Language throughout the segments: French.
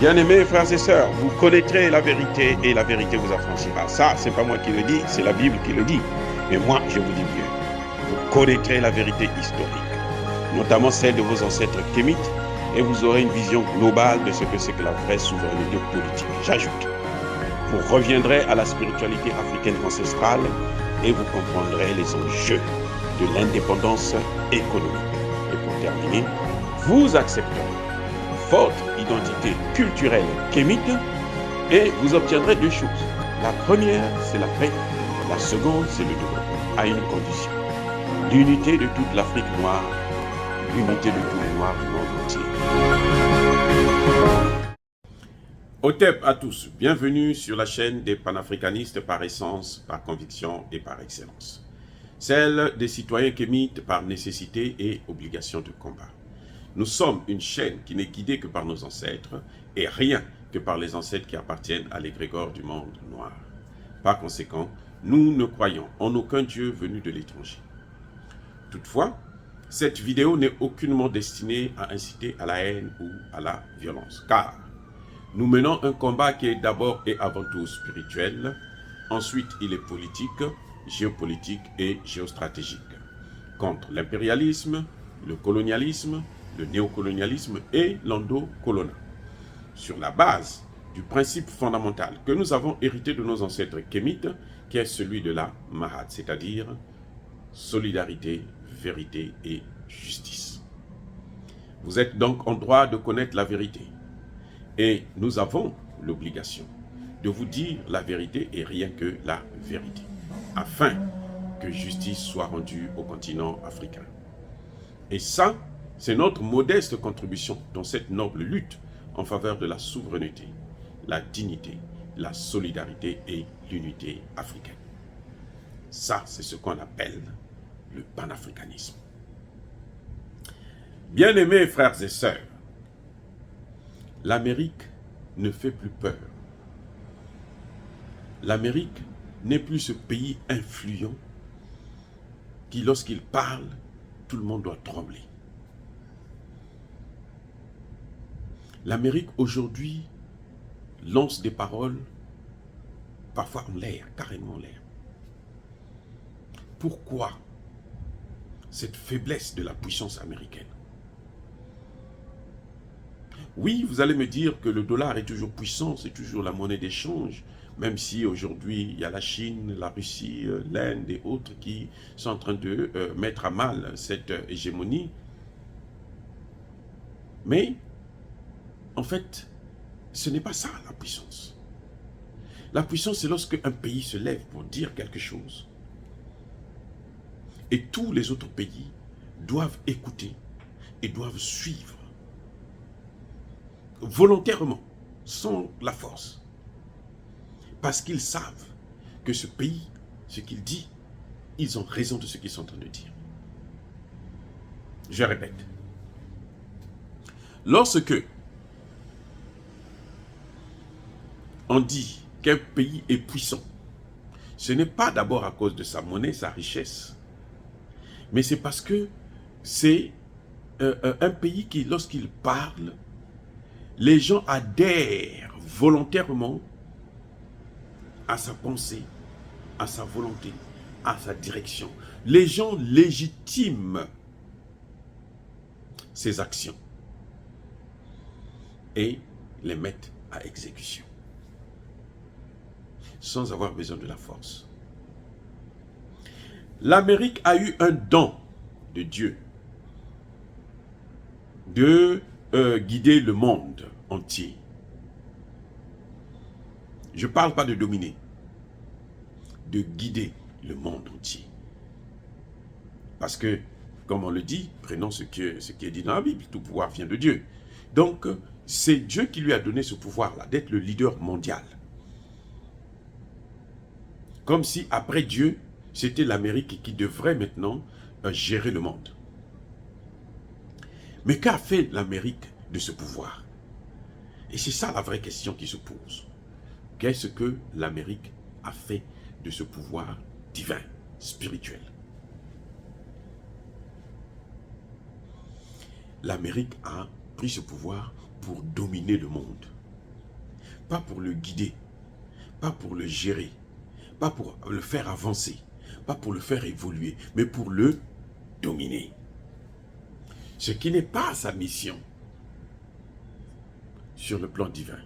Bien-aimés frères et sœurs, vous connaîtrez la vérité et la vérité vous affranchira. Ça, c'est pas moi qui le dis, c'est la Bible qui le dit. Mais moi, je vous dis bien, vous connaîtrez la vérité historique, notamment celle de vos ancêtres kémites, et vous aurez une vision globale de ce que c'est que la vraie souveraineté politique. J'ajoute, vous reviendrez à la spiritualité africaine ancestrale et vous comprendrez les enjeux de l'indépendance économique. Et pour terminer, vous accepterez votre identité culturelle kémite et vous obtiendrez deux choses. La première, c'est la paix. La seconde, c'est le développement, à une condition. L'unité de toute l'Afrique noire, l'unité de tous les Noirs du monde entier. Otep à tous, bienvenue sur la chaîne des panafricanistes par essence, par conviction et par excellence. Celle des citoyens kémites par nécessité et obligation de combat. Nous sommes une chaîne qui n'est guidée que par nos ancêtres et rien que par les ancêtres qui appartiennent à l'égrégore du monde noir. Par conséquent, nous ne croyons en aucun Dieu venu de l'étranger. Toutefois, cette vidéo n'est aucunement destinée à inciter à la haine ou à la violence, car nous menons un combat qui est d'abord et avant tout spirituel, ensuite il est politique, géopolitique et géostratégique, contre l'impérialisme, le colonialisme, le néocolonialisme et l'endocoloniat, sur la base du principe fondamental que nous avons hérité de nos ancêtres kémites, qui est celui de la Mahat, c'est-à-dire solidarité, vérité et justice. Vous êtes donc en droit de connaître la vérité, et nous avons l'obligation de vous dire la vérité et rien que la vérité, afin que justice soit rendue au continent africain. Et ça, c'est notre modeste contribution dans cette noble lutte en faveur de la souveraineté, la dignité, la solidarité et l'unité africaine. Ça, c'est ce qu'on appelle le panafricanisme. Bien-aimés frères et sœurs, l'Amérique ne fait plus peur. L'Amérique n'est plus ce pays influent qui, lorsqu'il parle, tout le monde doit trembler. L'Amérique aujourd'hui lance des paroles parfois en l'air, carrément en l'air. Pourquoi cette faiblesse de la puissance américaine? Oui, vous allez me dire que le dollar est toujours puissant, c'est toujours la monnaie d'échange, même si aujourd'hui il y a la Chine, la Russie, l'Inde et autres qui sont en train de mettre à mal cette hégémonie. Mais, en fait, ce n'est pas ça la puissance. La puissance, c'est lorsque un pays se lève pour dire quelque chose. Et tous les autres pays doivent écouter et doivent suivre. Volontairement, sans la force. Parce qu'ils savent que ce pays, ce qu'il dit, ils ont raison de ce qu'ils sont en train de dire. Je répète. Lorsque on dit qu'un pays est puissant, ce n'est pas d'abord à cause de sa monnaie, sa richesse, mais c'est parce que c'est un pays qui, lorsqu'il parle, les gens adhèrent volontairement à sa pensée, à sa volonté, à sa direction. Les gens légitiment ses actions et les mettent à exécution, sans avoir besoin de la force. L'Amérique a eu un don de Dieu de guider le monde entier. Je ne parle pas de dominer, de guider le monde entier. Parce que, comme on le dit, prenons ce qui est dit dans la Bible, tout pouvoir vient de Dieu. Donc, c'est Dieu qui lui a donné ce pouvoir-là, d'être le leader mondial. Comme si, après Dieu, c'était l'Amérique qui devrait maintenant gérer le monde. Mais qu'a fait l'Amérique de ce pouvoir? Et c'est ça la vraie question qui se pose. Qu'est-ce que l'Amérique a fait de ce pouvoir divin, spirituel? L'Amérique a pris ce pouvoir pour dominer le monde. pas pour le guider, pas pour le gérer, pas pour le faire avancer, pas pour le faire évoluer, mais pour le dominer. Ce qui n'est pas sa mission sur le plan divin.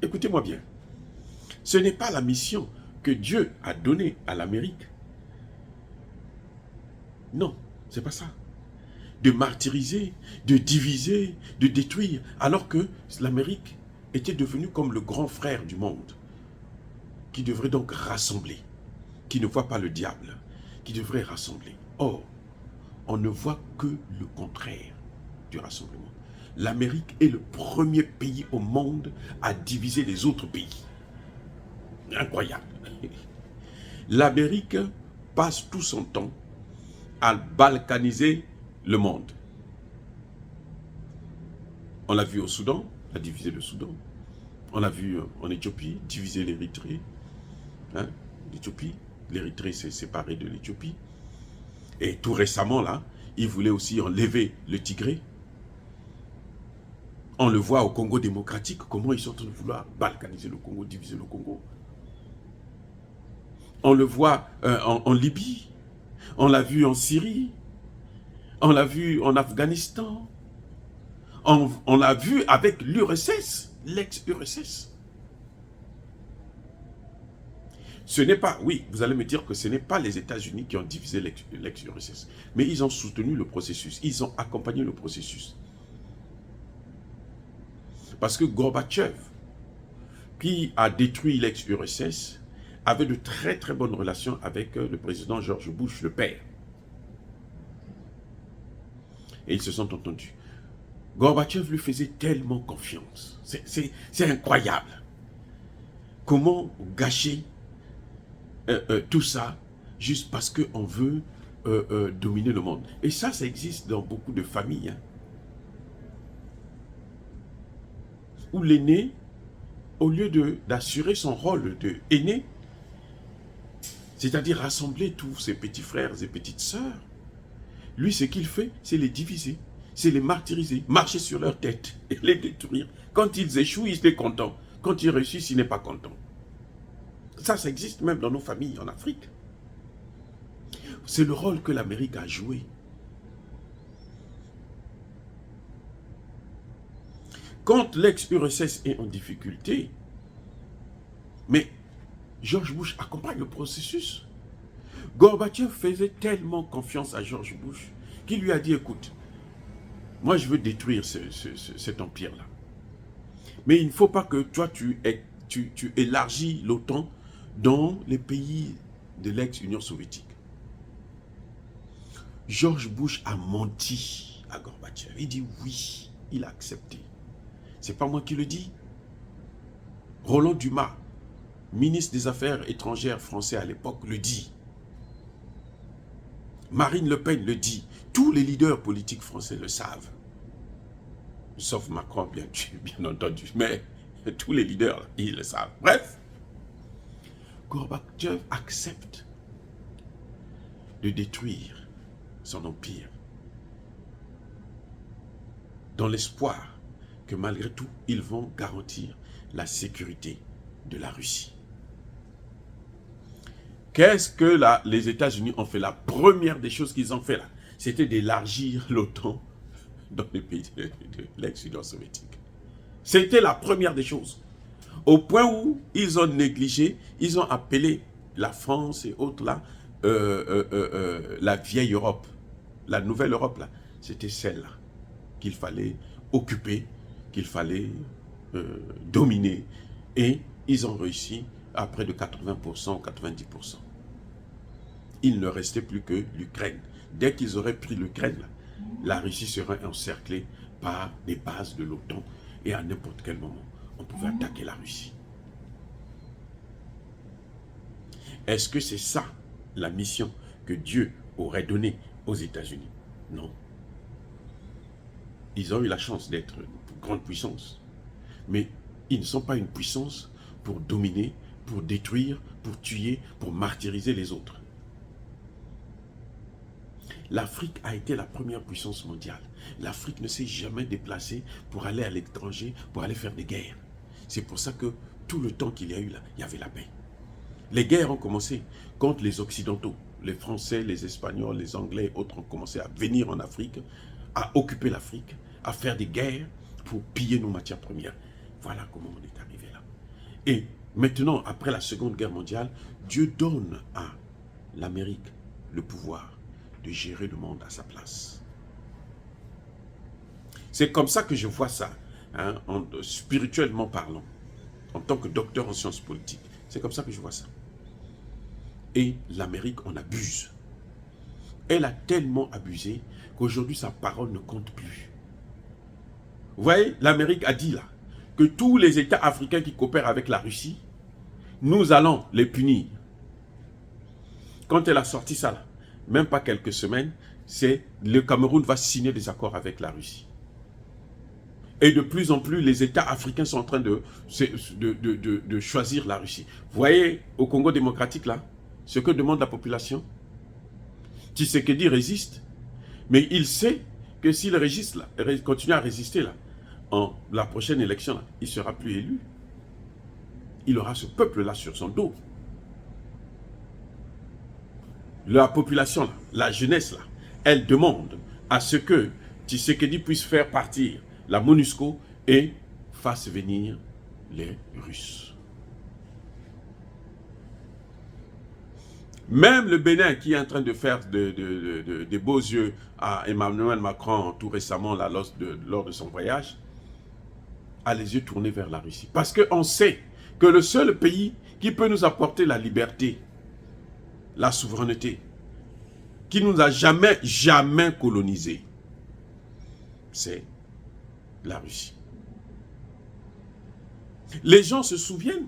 Écoutez-moi bien, ce n'est pas la mission que Dieu a donnée à l'Amérique. Non, c'est pas ça. De martyriser, de diviser, de détruire, alors que l'Amérique était devenue comme le grand frère du monde, qui devrait donc rassembler, qui ne voit pas le diable, qui devrait rassembler. Or, on ne voit que le contraire du rassemblement. L'Amérique est le premier pays au monde à diviser les autres pays. Incroyable. L'Amérique passe tout son temps à balkaniser le monde. On l'a vu au Soudan, a divisé le Soudan. On l'a vu en Éthiopie, diviser l'Érythrée. Hein? L'Érythrée s'est séparée de l'Éthiopie. Et tout récemment, là, ils voulaient aussi enlever le Tigré. On le voit au Congo démocratique, comment ils sont en train de vouloir balkaniser le Congo, diviser le Congo. On le voit en Libye, on l'a vu en Syrie, on l'a vu en Afghanistan, on l'a vu avec l'URSS, l'ex-URSS. Ce n'est pas, oui, vous allez me dire que ce n'est pas les États-Unis qui ont divisé l'ex-URSS, mais ils ont soutenu le processus, ils ont accompagné le processus. Parce que Gorbatchev, qui a détruit l'ex-URSS, avait de très très bonnes relations avec le président George Bush, le père. Et ils se sont entendus. Gorbatchev lui faisait tellement confiance. C'est incroyable. Comment gâcher tout ça juste parce qu'on veut dominer le monde. Et ça existe dans beaucoup de familles. Hein, où l'aîné, au lieu d'assurer son rôle d'aîné, c'est-à-dire rassembler tous ses petits frères et petites sœurs, lui, ce qu'il fait, c'est les diviser, c'est les martyriser, marcher sur leur tête et les détruire. Quand ils échouent, il est content. Quand ils réussissent, il n'est pas content. Ça existe même dans nos familles en Afrique. C'est le rôle que l'Amérique a joué. Quand l'ex-URSS est en difficulté, mais George Bush accompagne le processus. Gorbatchev faisait tellement confiance à George Bush qu'il lui a dit, écoute, moi je veux détruire cet empire-là. Mais il ne faut pas que toi tu élargis l'OTAN dans les pays de l'ex-Union soviétique. George Bush a menti à Gorbatchev. Il dit oui, il a accepté. C'est pas moi qui le dis. Roland Dumas, ministre des Affaires étrangères français à l'époque, le dit. Marine Le Pen le dit. Tous les leaders politiques français le savent. Sauf Macron, bien entendu. Mais tous les leaders, ils le savent. Bref, Gorbatchev accepte de détruire son empire dans l'espoir que malgré tout, ils vont garantir la sécurité de la Russie. Qu'est-ce que les États-Unis ont fait? La première des choses qu'ils ont fait là, c'était d'élargir l'OTAN dans les pays de l'ex-Union soviétique. C'était la première des choses. Au point où ils ont négligé, ils ont appelé la France et autres là, la vieille Europe. La nouvelle Europe là, c'était celle-là qu'il fallait occuper, qu'il fallait dominer. Et ils ont réussi à près de 80%, 90%. Il ne restait plus que l'Ukraine. Dès qu'ils auraient pris l'Ukraine, la Russie serait encerclée par des bases de l'OTAN. Et à n'importe quel moment, on pouvait attaquer la Russie. Est-ce que c'est ça la mission que Dieu aurait donnée aux États-Unis? Non. Ils ont eu la chance d'être une grande puissance. Mais ils ne sont pas une puissance pour dominer, pour détruire, pour tuer, pour martyriser les autres. L'Afrique a été la première puissance mondiale. L'Afrique ne s'est jamais déplacée pour aller à l'étranger, pour aller faire des guerres. C'est pour ça que tout le temps qu'il y a eu là, il y avait la paix. Les guerres ont commencé contre les Occidentaux. Les Français, les Espagnols, les Anglais et autres ont commencé à venir en Afrique, à occuper l'Afrique, à faire des guerres pour piller nos matières premières. Voilà comment on est arrivé là. Et maintenant, après la Seconde Guerre mondiale, Dieu donne à l'Amérique le pouvoir de gérer le monde à sa place. C'est comme ça que je vois ça, hein, spirituellement parlant, en tant que docteur en sciences politiques. C'est comme ça que je vois ça. Et l'Amérique en abuse. Elle a tellement abusé qu'aujourd'hui sa parole ne compte plus. Vous voyez, l'Amérique a dit là, que tous les États africains qui coopèrent avec la Russie, nous allons les punir. Quand elle a sorti ça là, même pas quelques semaines, c'est le Cameroun va signer des accords avec la Russie. Et de plus en plus, les États africains sont en train de choisir la Russie. Vous voyez, au Congo démocratique, là, ce que demande la population, Tshisekedi résiste, mais il sait que s'il résiste, là, continue à résister, là, en la prochaine élection, là, il ne sera plus élu. Il aura ce peuple-là sur son dos. La population, là, la jeunesse, là, elle demande à ce que Tshisekedi puisse faire partir la MONUSCO et fasse venir les Russes. Même le Bénin qui est en train de faire des beaux yeux à Emmanuel Macron tout récemment là, lors de son voyage, a les yeux tournés vers la Russie. Parce qu'on sait que le seul pays qui peut nous apporter la liberté, la souveraineté, qui nous a jamais colonisés, c'est la Russie. Les gens se souviennent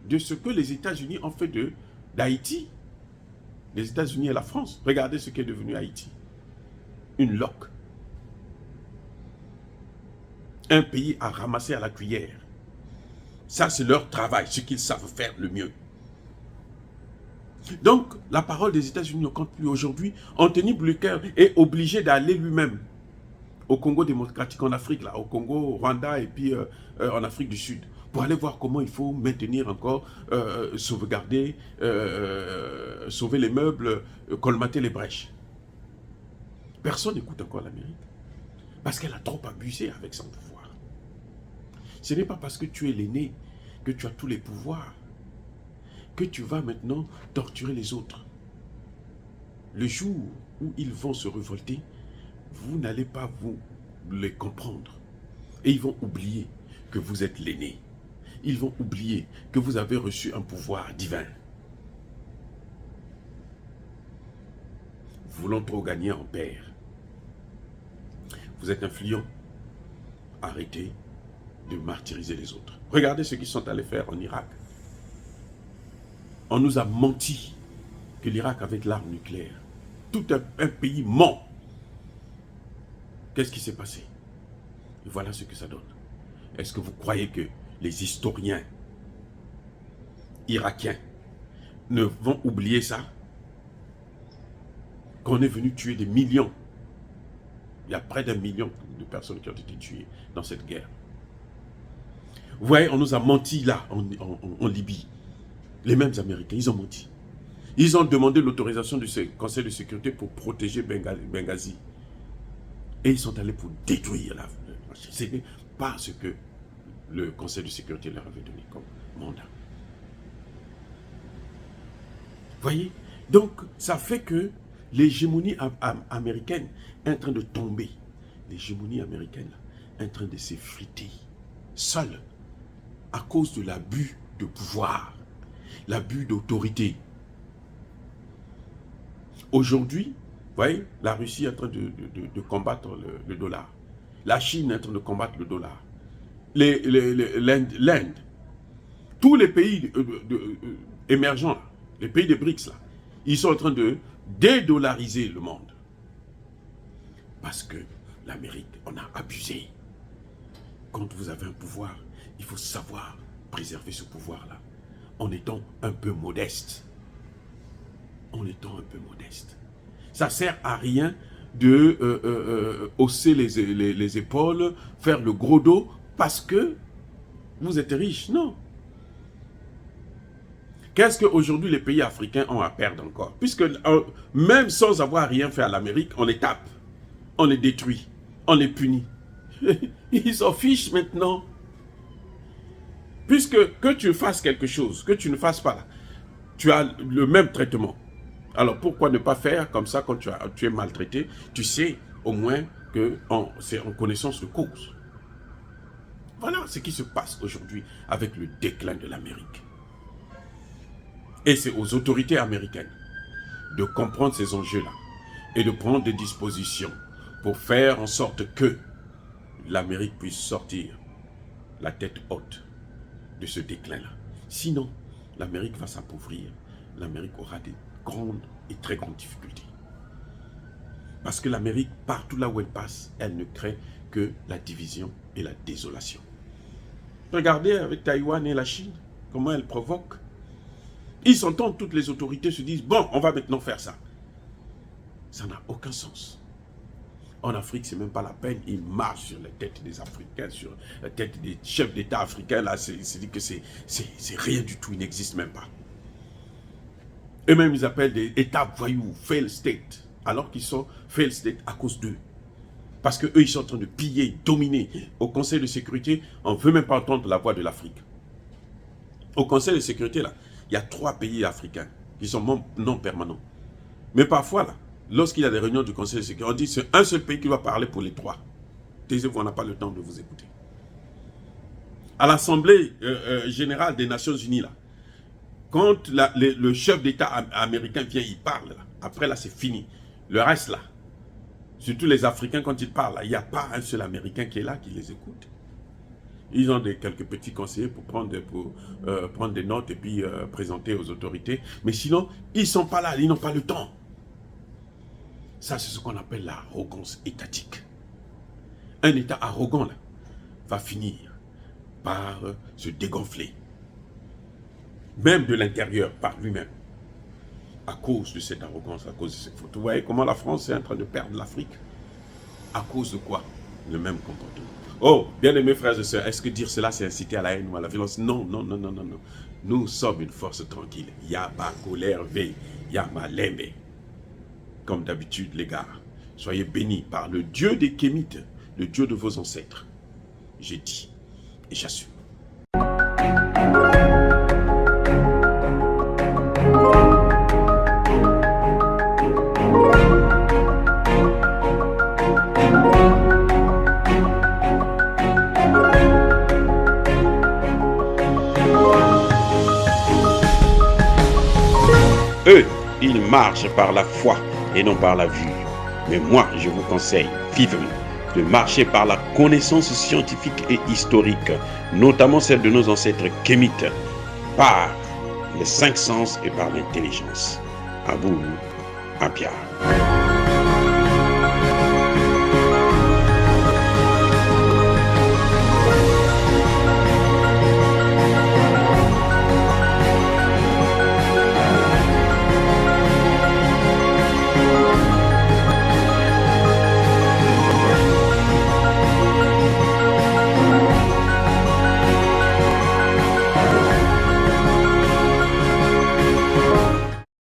de ce que les États-Unis ont fait d'Haïti. Les États-Unis et la France. Regardez ce qu'est devenu Haïti. Une loque. Un pays à ramasser à la cuillère. Ça, c'est leur travail, ce qu'ils savent faire le mieux. Donc, la parole des États-Unis ne compte plus aujourd'hui. Anthony Blinken est obligé d'aller lui-même au Congo démocratique, en Afrique, là, au Congo, au Rwanda et puis en Afrique du Sud, pour aller voir comment il faut maintenir encore, sauvegarder, sauver les meubles, colmater les brèches. Personne n'écoute encore l'Amérique, parce qu'elle a trop abusé avec son pouvoir. Ce n'est pas parce que tu es l'aîné que tu as tous les pouvoirs, que tu vas maintenant torturer les autres. Le jour où ils vont se révolter, vous n'allez pas vous les comprendre. Et ils vont oublier que vous êtes l'aîné. Ils vont oublier que vous avez reçu un pouvoir divin. Voulant trop gagner en paire. Vous êtes influent. Arrêtez de martyriser les autres. Regardez ce qu'ils sont allés faire en Irak. On nous a menti que l'Irak avait l'arme nucléaire. Tout un pays ment. Qu'est-ce qui s'est passé? Et voilà ce que ça donne. Est-ce que vous croyez que les historiens irakiens ne vont oublier ça? Qu'on est venu tuer des millions. Il y a près d'1 million de personnes qui ont été tuées dans cette guerre. Vous voyez, on nous a menti là, en Libye. Les mêmes Américains, ils ont menti. Ils ont demandé l'autorisation du Conseil de sécurité pour protéger Benghazi. Et ils sont allés pour détruire la... Ce n'est pas ce que le Conseil de sécurité leur avait donné comme mandat. Vous voyez? Donc, ça fait que l'hégémonie américaine est en train de tomber. L'hégémonie américaine est en train de s'effriter. Seule. À cause de l'abus de pouvoir. L'abus d'autorité. Aujourd'hui, vous voyez, la Russie est en train de combattre le dollar. La Chine est en train de combattre le dollar. L'Inde. Tous les pays émergents, les pays des BRICS, là, ils sont en train de dédollariser le monde. Parce que l'Amérique, on a abusé. Quand vous avez un pouvoir, il faut savoir préserver ce pouvoir-là. En étant un peu modeste. En étant un peu modeste. Ça ne sert à rien de hausser les épaules, faire le gros dos, parce que vous êtes riches. Non. Qu'est-ce qu'aujourd'hui les pays africains ont à perdre encore? Puisque même sans avoir rien fait à l'Amérique, on les tape, on les détruit, on les punit. Ils s'en fichent maintenant. Puisque que tu fasses quelque chose, que tu ne fasses pas, tu as le même traitement. Alors pourquoi ne pas faire comme ça quand tu es maltraité? Tu sais au moins que c'est en connaissance de cause. Voilà ce qui se passe aujourd'hui avec le déclin de l'Amérique. Et c'est aux autorités américaines de comprendre ces enjeux-là et de prendre des dispositions pour faire en sorte que l'Amérique puisse sortir la tête haute de ce déclin-là. Sinon, l'Amérique va s'appauvrir. L'Amérique aura des grandes et très grandes difficultés. Parce que l'Amérique, partout là où elle passe, elle ne crée que la division et la désolation. Regardez avec Taïwan et la Chine, comment elle provoque. Ils s'entendent, toutes les autorités se disent, bon, on va maintenant faire ça. Ça n'a aucun sens. En Afrique, c'est même pas la peine. Ils marchent sur la tête des Africains, sur la tête des chefs d'État africains. Là, c'est dit que c'est rien du tout, il n'existe même pas. Eux-mêmes, ils appellent des États voyous, fail state, alors qu'ils sont fail state à cause d'eux. Parce qu'eux, ils sont en train de piller, dominer. Au Conseil de sécurité, on ne veut même pas entendre la voix de l'Afrique. Au Conseil de sécurité, là, il y a 3 pays africains qui sont membres non permanents. Mais parfois, là, lorsqu'il y a des réunions du Conseil de sécurité, on dit que c'est un seul pays qui va parler pour les 3. Taisez-vous, on n'a pas le temps de vous écouter. À l'Assemblée générale des Nations Unies, là, quand le chef d'État américain vient, il parle. Là. Après, là, c'est fini. Le reste, là, surtout les Africains, quand ils parlent, il n'y a pas un seul Américain qui est là, qui les écoute. Ils ont quelques petits conseillers pour prendre des notes et puis présenter aux autorités. Mais sinon, ils ne sont pas là, ils n'ont pas le temps. Ça, c'est ce qu'on appelle l'arrogance étatique. Un État arrogant, là, va finir par se dégonfler. Même de l'intérieur, par lui-même. À cause de cette arrogance, à cause de cette faute. Vous voyez comment la France est en train de perdre l'Afrique? À cause de quoi? Le même comportement. Oh, bien-aimés frères et sœurs, est-ce que dire cela, c'est inciter à la haine ou à la violence? Non, non, non, non, non, non. Nous sommes une force tranquille. Yaba colère ve, yama lembe. Comme d'habitude, les gars, soyez bénis par le Dieu des Kémites, le Dieu de vos ancêtres. J'ai dit et j'assume. Eux, ils marchent par la foi et non par la vue. Mais moi, je vous conseille vivement de marcher par la connaissance scientifique et historique, notamment celle de nos ancêtres kémites, par les 5 sens et par l'intelligence. À vous, à Pierre.